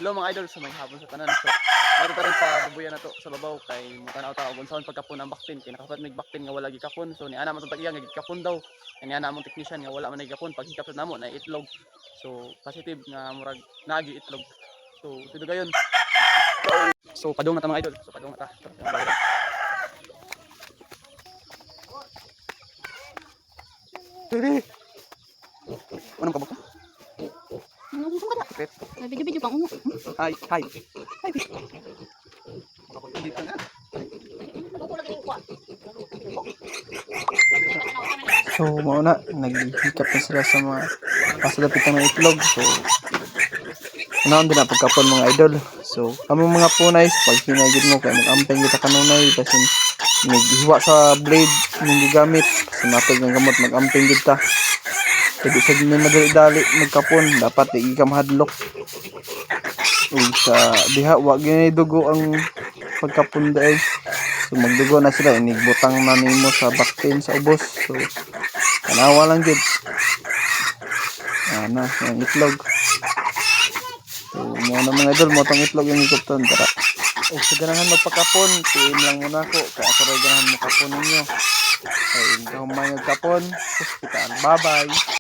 Hello mga idol, sa may hapon sa tanan. So, meron pa rin sa bubuyan na to sa babaw kay mutanaw ta kung saan pagkapon ang baktin. Kay nakapat mig baktin nga wala gikapon. So ni ana man tong tag-iya nga gikapon daw. Kay ni ana among technician nga wala man gikapon pag hikap namo na itlog. So positive nga murag naagi itlog. So sido gayon. So padung na ta mga idol. So padung na ta. Baby. Anong kabuk? Ano gusto ka da? Secret. May video-video pang uno. Hi, hi. Hi. Dito na. So muna naghihikap na sila sa mga pasalapit ng itlog. So unaon din na pagkapon mga idol. So kamo mga punay pag hinagid mo kay mag-amping kita kanunay kasi naghiwa sa blade ning gigamit sa matod ng gamot mag-amping gid ta. Kaya sa may madali-dali magkapon dapat di ka mahadlok. Sa diha wa gyud dugo ang pagkapon dai. So magdugo na sila inigbutang na nimo sa baktin sa ubos. So tanawa lang gid. Ana ang itlog. So mo na mga idol mo tong itlog yung ikupton tara. O sa ganahan magpakapon, PM lang muna ko kaya ako rin ganahan makapon ninyo. Ay, humay magkapon, hospital. Bye bye.